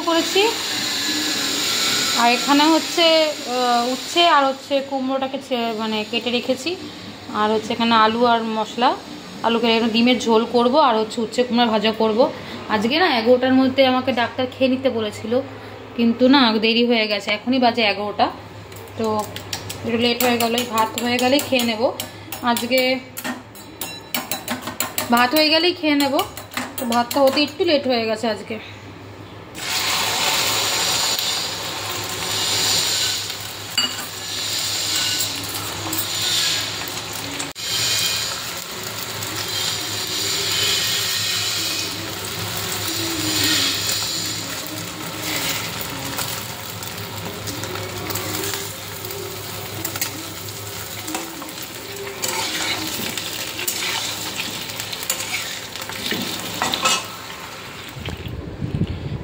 করেছি, আর এখানে হচ্ছে উচ্ছে আর হচ্ছে কুমড়োটাকে মানে কেটে রেখেছি, আর হচ্ছে এখানে আলু আর মশলা, আলুকে এখানে ডিমের ঝোল করব, আর হচ্ছে উচ্ছে কুমড়া ভাজা করব। আজকে না 11টার মধ্যে আমাকে ডাক্তার খেয়ে নিতে বলেছিল, কিন্তু না দেরি হয়ে গেছে, এখনই বাজে 11টা, তো একটু লেট হয়ে গেল। ভাত হয়ে গেলেই খেয়ে নেব, আজকে ভাত হয়ে গেলেই খেয়ে নেব, তো ভাতটা হতে একটু লেট হয়ে গেছে আজকে।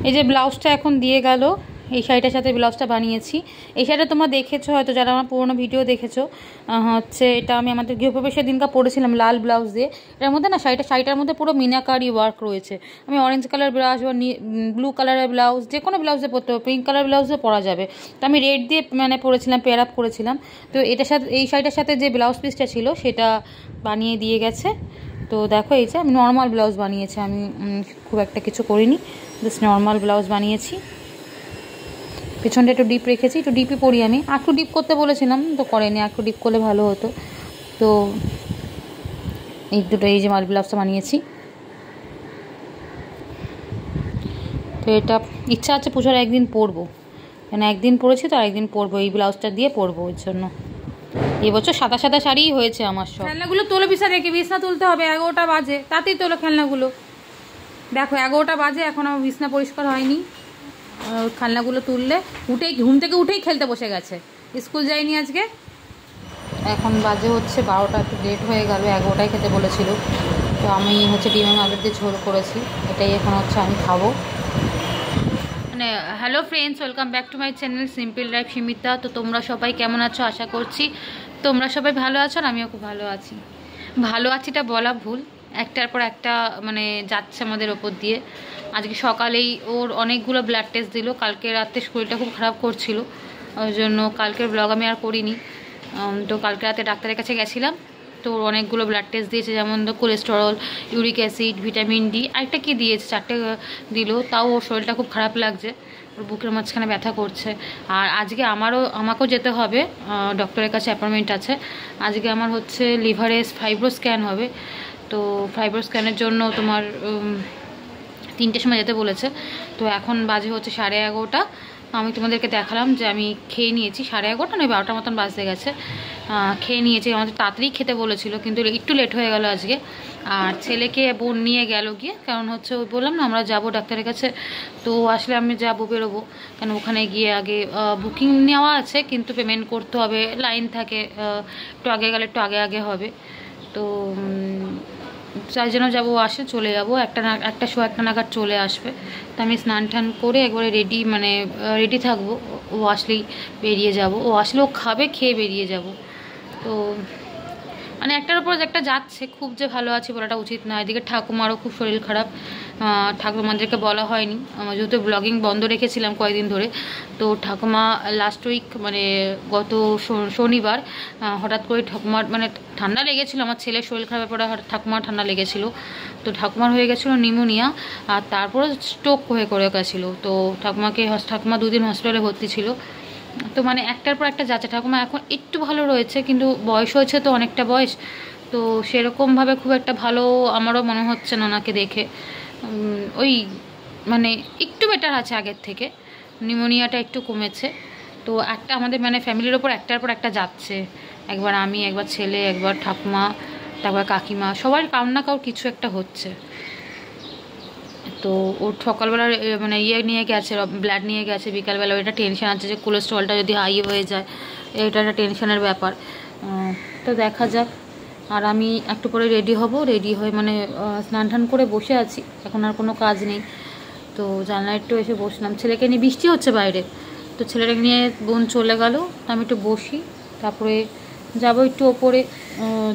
এই যে ব্লাউজটা এখন দিয়ে গেল, এই শাড়িটার সাথে ব্লাউজটা বানিয়েছি। এই শাড়িটা তোমরা দেখেছো হয়তো, যারা আমার পুরোনো ভিডিও দেখেছো, হচ্ছে এটা আমি আমাদের গৃহপ্রবেশের দিনকা পরেছিলাম লাল ব্লাউজ দিয়ে। এটার মধ্যে না শাড়িটার মধ্যে পুরো মিনাকারি ওয়ার্ক রয়েছে। আমি অরেঞ্জ কালার ব্লাউজ বা ব্লু কালারের ব্লাউজ, যে কোনো ব্লাউজে পরতে হবে, পিঙ্ক কালার ব্লাউজে পরা যাবে। তো আমি রেড দিয়ে মানে পরেছিলাম, পেয়ার আপ করেছিলাম। তো এটার সাথে এই শাড়িটার সাথে যে ব্লাউজ পিসটা ছিল সেটা বানিয়ে দিয়ে গেছে। তো দেখো এই যে আমি নর্মাল ব্লাউজ বানিয়েছি, আমি খুব একটা কিছু করিনি, জাস্ট নর্মাল ব্লাউজ বানিয়েছি। পেছনটা একটু ডিপ রেখেছি, একটু ডিপই পরি আমি, একটু ডিপ করতে বলেছিলাম তো করেনি, একটু ডিপ করলে ভালো হতো। তো এই দুটো এই যে মাল ব্লাউজটা বানিয়েছি। তো এটা ইচ্ছা আছে পুজোর একদিন পরবো, মানে একদিন পরেছি তো আরেকদিন পরবো, এই ব্লাউজটা দিয়ে পরবো। ওই জন্য এবছর সাদা সাদা শাড়িই হয়েছে আমার সব। খেলনাগুলো তোলো বিছানা রেখে, বিছনা তুলতে হবে, 11টা বাজে, তাতেই তোলো খেলনাগুলো। দেখো 11টা বাজে, এখন আমার বিছনা পরিষ্কার হয়নি। খেলনাগুলো তুললে ঘুম থেকে উঠেই খেলতে বসে গেছে, স্কুল যায়নি আজকে। এখন বাজে হচ্ছে 12টা, একটু লেট হয়ে গেল, 11টায় খেতে বলেছিল। তো আমি হচ্ছে ডিমের আলু দিয়ে ঝোল করেছি, এটাই এখন হচ্ছে আমি খাবো। মানে hello friends, welcome back to my channel simple life Simita. তো তোমরা সবাই কেমন আছো? আশা করছি তোমরা সবাই ভালো আছো, আর আমিও খুব ভালো আছি। ভালো আছিটা বলা ভুল, একটার পর একটা মানে যাচ্ছে আমাদের ওপর দিয়ে। আজকে সকালেই ওর অনেকগুলো ব্লাড টেস্ট দিল, কালকে রাতে শরীরটা খুব খারাপ করছিল, ওই জন্য কালকের ব্লগ আমি আর করিনি। তো কালকে রাতে ডাক্তারের কাছে গেছিলাম, তো অনেকগুলো ব্লাড টেস্ট দিয়েছে, যেমন cholesterol, uric acid, vitamin D, আরেকটা কি দিয়েছে, 4টে দিল। তাও ওর শরীরটা খুব খারাপ লাগছে, ওর বুকের মাঝখানে ব্যথা করছে। আর আজকে আমাকেও যেতে হবে, ডক্টরের কাছে অ্যাপয়েন্টমেন্ট আছে। আজকে আমার হচ্ছে লিভারে ফাইব্রো স্ক্যান হবে, তো ফাইব্রো স্ক্যানের জন্য তোমার 3টের সময় যেতে বলেছে। তো এখন বাজে হচ্ছে 11:30। আমি তোমাদেরকে দেখালাম যে আমি খেয়ে নিয়েছি, 11:30 নয় 12টার মতন বাজতে গেছে, খেয়ে নিয়েছি। আমাদের তাড়াতাড়ি খেতে বলেছিল, কিন্তু একটু লেট হয়ে গেল আজকে। আর ছেলেকে বোন নিয়ে গেল গিয়ে, কারণ হচ্ছে ওই বললাম না আমরা যাব ডাক্তারের কাছে, তো আসলে আমি যাবো, বেরোবো, কেন ওখানে গিয়ে আগে বুকিং নেওয়া আছে, কিন্তু পেমেন্ট করতে হবে, লাইন থাকে, একটু আগে গেলে একটু আগে আগে হবে। তো তাই জন্য যাবো, আসে চলে যাবো, 1টা নাগাদ চলে আসবে। তো আমি স্নান টান করে একবারে রেডি থাকবো, ও আসলেই বেরিয়ে যাব। ও আসলে ও খাবে, খেয়ে বেরিয়ে যাব। তো মানে একটার উপর একটা যাচ্ছে, খুব যে ভালো আছি বলাটা উচিত না। এদিকে ঠাকুমারও খুব শরীর খারাপ, ঠাকুমাদেরকে বলা হয়নি, যেহেতু ব্লগিং বন্ধ রেখেছিলাম কয়েকদিন ধরে। তো ঠাকুমা লাস্ট উইক মানে গত শনিবার হঠাৎ করে ঠাকুমার মানে ঠান্ডা লেগেছিলো, আমার ছেলের শরীর খারাপের পরে ঠাকুমার ঠান্ডা লেগেছিলো। তো ঠাকুমার হয়ে গেছিলো নিউমোনিয়া, আর তারপরে স্ট্রোক করে গেছিলো। তো ঠাকুমা 2 দিন হসপিটালে ভর্তি ছিল। তো মানে একটার পর একটা যাচ্ছে। ঠাকুমা এখন একটু ভালো রয়েছে, কিন্তু বয়স হয়েছে তো, অনেকটা বয়স, তো সেরকমভাবে খুব একটা ভালো আমারও মনে হচ্ছে না ওনাকে দেখে। ওই মানে একটু বেটার আছে আগের থেকে, নিউমোনিয়াটা একটু কমেছে। তো একটা আমাদের মানে ফ্যামিলির ওপর একটার পর একটা যাচ্ছে, একবার আমি, একবার ছেলে, একবার ঠাকুমা, তারপর কাকিমা, সবার কারোর না কারোর কিছু একটা হচ্ছে। তো ওর সকালবেলা মানে নিয়ে গেছে, ব্লাড নিয়ে গেছে, বিকালবেলা এটা টেনশন আছে যে কোলেস্ট্রলটা যদি হাই হয়ে যায়, এটা একটা টেনশনের ব্যাপার। তো দেখা যাক। আর আমি একটু পরে রেডি হয়ে মানে স্নান টান করে বসে আছি, এখন আর কোনো কাজ নেই। তো জানলা একটু এসে বসলাম, ছেলেকে নিয়ে, বৃষ্টি হচ্ছে বাইরে, তো ছেলেটাকে নিয়ে বোন চলে গেল, তো আমি একটু বসি, তারপরে যাবো একটু ওপরে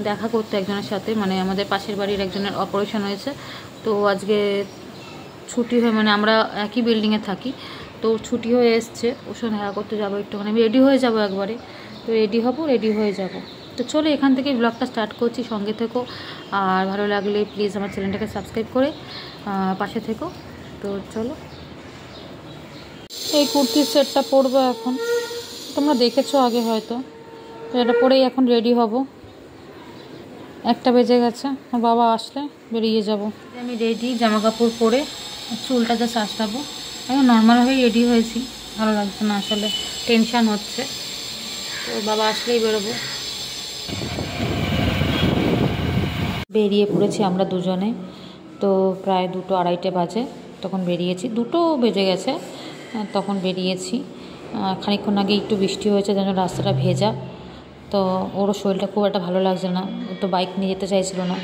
দেখা করতে একজনের সাথে, মানে আমাদের পাশের বাড়ির একজনের অপারেশন হয়েছে, তো আজকে ছুটি হয়ে মানে আমরা একই বিল্ডিংয়ে থাকি, তো ছুটি হয়ে এসছে, ওর সঙ্গে দেখা করতে যাবো একটুখানি। আমি রেডি হয়ে যাবো একবারে, তো রেডি হবো, রেডি হয়ে যাব। তো চলো এখান থেকে ব্লগটা স্টার্ট করছি, সঙ্গে থেকো। আর ভালো লাগলে প্লিজ আমার চ্যানেলটাকে সাবস্ক্রাইব করে পাশে থেকো। তো চলো, এই কুর্তির সেটটা পরবো এখন, তোমরা দেখেছো আগে হয়তো। তো এটা পরেই এখন রেডি হব। 1টা বেজে গেছে, আমার বাবা আসলে বেরিয়ে যাব। আমি রেডি, জামা কাপড় পরে চুলটা যা সাজটাবো। আমি নর্মাল হয়ে রেডি হয়েছি, ভালো লাগছে না আসলে, টেনশান হচ্ছে। তো বাবা আসলেই বেরোবো। বেরিয়ে পড়েছি আমরা দুজনে। তো প্রায় 2টো 2:30 বাজে, তখন বেরিয়েছি। 2টো বেজে গেছে তখন বেরিয়েছি। খানিকক্ষণ আগে একটু বৃষ্টি হয়েছে, যেন রাস্তাটা ভেজা। তো ওরও শরীরটা খুব একটা ভালো লাগছে না, ও তো বাইক নিয়ে যেতে চাইছিল না।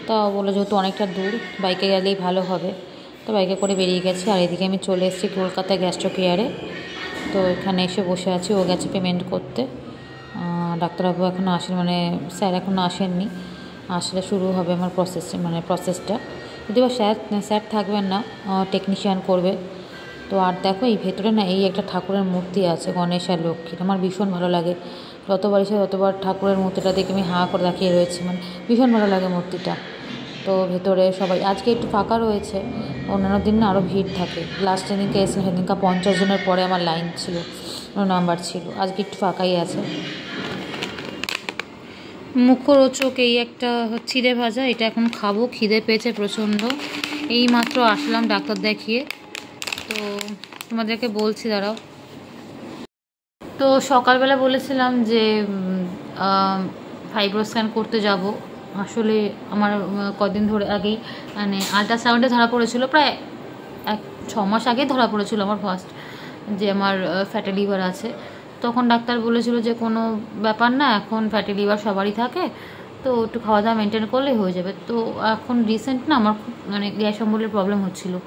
তা বলে যেহেতু অনেকটা দূর, বাইকে গেলেই ভালো হবে, তো বাইকে করে বেরিয়ে গেছি। আর এদিকে আমি চলে এসেছি কলকাতা গ্যাস্ট্রো কেয়ারে। তো এখানে এসে বসে আছি, ও গেছে পেমেন্ট করতে। ডাক্তারবাবু এখনও আসেন, মানে স্যার এখনও আসেননি, আসলে শুরু হবে আমার প্রসেসটা। যদিও স্যার থাকবেন না, টেকনিশিয়ান করবে। তো আর দেখো এই ভেতরে না এই একটা ঠাকুরের মূর্তি আছে, গণেশ আর লক্ষ্মীর। আমার ভীষণ ভালো লাগে, যতবার এসে ততবার ঠাকুরের মূর্তিটা দেখে আমি হাঁ করে তাকিয়ে রয়েছি, মানে ভীষণ ভালো লাগে মূর্তিটা। তো ভেতরে সবাই আজকে একটু ফাঁকা রয়েছে, অন্যান্য দিন না আরও ভিড় থাকে। লাস্ট যেদিনকে এসে সেদিনকে 50 জনের পরে আমার লাইন ছিল, নাম্বার ছিল। আজকে একটু ফাঁকাই আছে। মুখরোচক এই একটা চিড়ে ভাজা, এটা এখন খাবো, খিদে পেয়েছে প্রচণ্ড। এই মাত্র আসলাম ডাক্তার দেখিয়ে, তো তোমাদেরকে বলছি দাঁড়াও। তো সকালবেলা বলেছিলাম যে ফাইব্রো স্ক্যান করতে যাব। আসলে আমার কদিন ধরে আগেই মানে আল্ট্রাসাউন্ডে ধরা পড়েছিল, প্রায় 6 মাস আগেই ধরা পড়েছিল আমার ফার্স্ট, যে আমার ফ্যাটি লিভার আছে। তখন ডাক্তার বলেছিল যে কোনো ব্যাপার না, এখন ফ্যাটি লিভার সবারই থাকে, তো একটু খাওয়া দাওয়া মেনটেন করলেই হয়ে যাবে। তো এখন রিসেন্ট না আমার খুব মানে গ্যাস অম্বলের প্রবলেম হচ্ছিলো।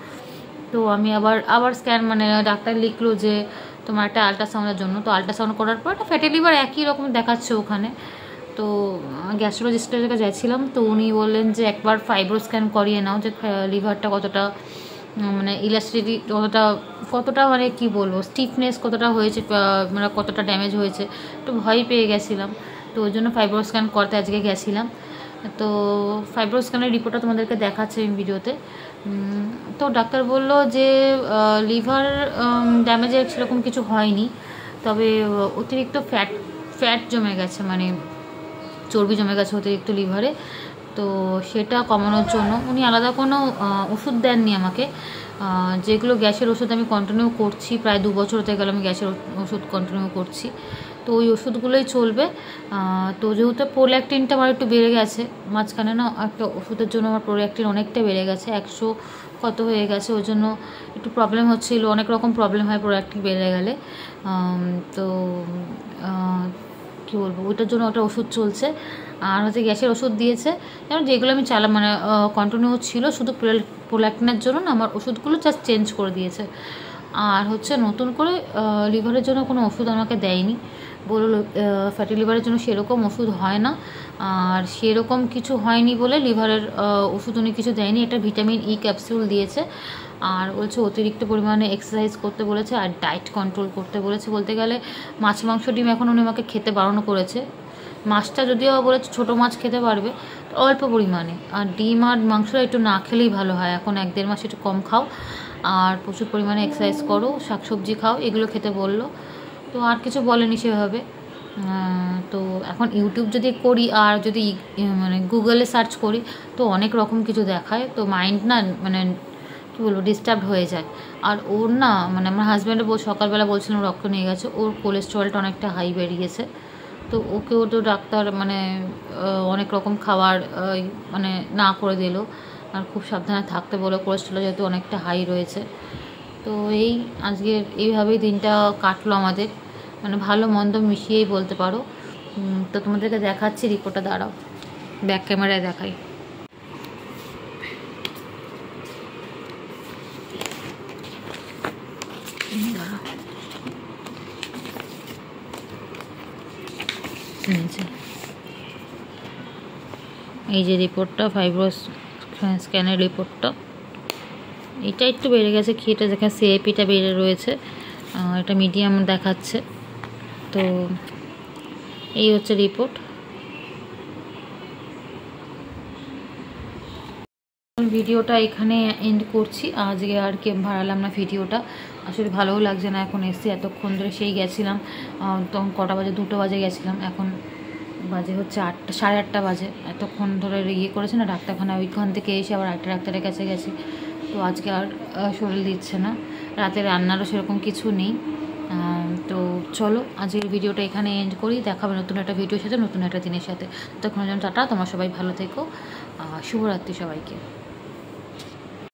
তো আমি আবার স্ক্যান মানে ডাক্তার লিখলো যে তোমার একটা আল্ট্রাসাউন্ডের জন্য। তো আল্ট্রাসাউন্ড করার পর একটা ফ্যাটি লিভার একই রকম দেখাচ্ছে ওখানে। তো গ্যাস্ট্রোলজিস্টের কাছে যাচ্ছিলাম, তো উনি বললেন যে একবার ফাইব্রো স্ক্যান করিয়ে নাও, যে লিভারটা কতটা মানে ইলাস্টিসিটি কতটা মানে কি বলবো, স্টিফনেস কতটা হয়েছে, মানে কতটা ড্যামেজ হয়েছে। একটু ভয় পেয়ে গেছিলাম, তো ওই জন্য ফাইব্রো স্ক্যান করতে আজকে গেছিলাম। তো ফাইব্রো স্ক্যানের রিপোর্টটা তোমাদেরকে দেখাচ্ছে এই ভিডিওতে। তো ডাক্তার বলল যে লিভার ড্যামেজের সেরকম কিছু হয়নি, তবে অতিরিক্ত ফ্যাট জমে গেছে, মানে চর্বি জমে গেছে অতিরিক্ত লিভারে। তো সেটা কমানোর জন্য উনি আলাদা কোনো ওষুধ দেননি আমাকে, যেগুলো গ্যাসের ওষুধ আমি কন্টিনিউ করছি, প্রায় 2 বছর হতে গেল আমি গ্যাসের ওষুধ কন্টিনিউ করছি। তো ওই ওষুধগুলোই চলবে। তো যেহেতু প্রোল্যাকটিনটা আমার একটু বেড়ে গেছে মাঝখানে, না একটা ওষুধের জন্য আমার প্রোল্যাকটিন অনেকটা বেড়ে গেছে, 100 কত হয়ে গেছে, ওই জন্য একটু প্রবলেম হচ্ছিলো। অনেক রকম প্রবলেম হয় প্রোল্যাকটিন বেড়ে গেলে। তো কী বলবো, ওইটার জন্য ওটা ওষুধ চলছে। আর হচ্ছে গ্যাসের ওষুধ দিয়েছে, যেমন যেগুলো আমি মানে কন্টিনিউ ছিল, শুধু প্রোল্যাকটিনের জন্য না আমার ওষুধগুলো জাস্ট চেঞ্জ করে দিয়েছে। আর হচ্ছে নতুন করে লিভারের জন্য কোনো ওষুধ আমাকে দেয়নি, বললো ফ্যাটি লিভারের জন্য সেরকম ওষুধ হয় না, আর সেরকম কিছু হয়নি বলে লিভারের ওষুধ উনি কিছু দেয়নি। একটা ভিটামিন ই ক্যাপসুল দিয়েছে, আর বলছে অতিরিক্ত পরিমাণে এক্সারসাইজ করতে বলেছে, আর ডায়েট কন্ট্রোল করতে বলেছে। বলতে গেলে মাছ মাংস ডিম এখন উনি আমাকে খেতে বারণ করেছে। মাছটা যদিও বলেছে ছোটো মাছ খেতে পারবে অল্প পরিমাণে, আর ডিম আর মাংসটা একটু না খেলেই ভালো হয়। এখন 1-1.5 মাস একটু কম খাও, আর প্রচুর পরিমাণে এক্সারসাইজ করো, শাকসবজি খাও, এগুলো খেতে বললো। তো আর কিছু বলেনি সেভাবে। তো এখন ইউটিউব যদি করি আর যদি মানে গুগলে সার্চ করি, তো অনেক রকম কিছু দেখায়, তো মাইন্ড না মানে কী বলবো ডিস্টার্ব হয়ে যায়। আর ওর না মানে আমার হাজব্যান্ডে সকালবেলা বলছিলাম রক্ত নিয়ে গেছে, ওর কোলেস্টেরলটা অনেকটা হাই বেরিয়েছে। তো ওকেও তো ডাক্তার মানে অনেক রকম খাবার মানে না করে দিল, আর খুব সাবধানে থাকতে বলো, কোলেস্টেরল যেহেতু অনেকটা হাই রয়েছে। তো এই আজকের এইভাবেই দিনটা কাটলো আমাদের, মানে ভালো মন্দ মিশিয়েই বলতে পারো। তো তোমাদেরকে দেখাচ্ছি রিপোর্টটা, দাঁড়াও ব্যাক ক্যামেরায় দেখাই। এই যে রিপোর্টটা, ফাইব্রো স্ক্যানের রিপোর্টটা, এটা একটু বেড়ে গেছে খেয়েটা, যেখানে সিএপিটা বেড়ে রয়েছে, এটা মিডিয়াম দেখাচ্ছে। তো এই হচ্ছে রিপোর্ট। ভিডিওটা এখানে এন্ড করছি। আজকে আর কে ভাড়ালাম না ভিডিওটা, আসলে ভালোও লাগছে না। এখন এসছি এতক্ষণ ধরে, সেই গেছিলাম তখন কটা বাজে, 2টো বাজে গেছিলাম, এখন বাজে হচ্ছে 8টা, 8:30 বাজে। এতক্ষণ ধরে ইয়ে করেছে না ডাক্তারখানা, ওইখান থেকে এসে আবার একটা ডাক্তারের কাছে গেছি। তো আজকে আর শরীর দিচ্ছে না, রাতে রান্নারও সেরকম কিছু নেই। তো চলো আজকের ভিডিওটা এখানে এন্ড করি। দেখাবে নতুন একটা ভিডিওর সাথে, নতুন একটা দিনের সাথে। তখন টাটা, তোমরা সবাই ভালো থেকো, শুভরাত্রি সবাইকে।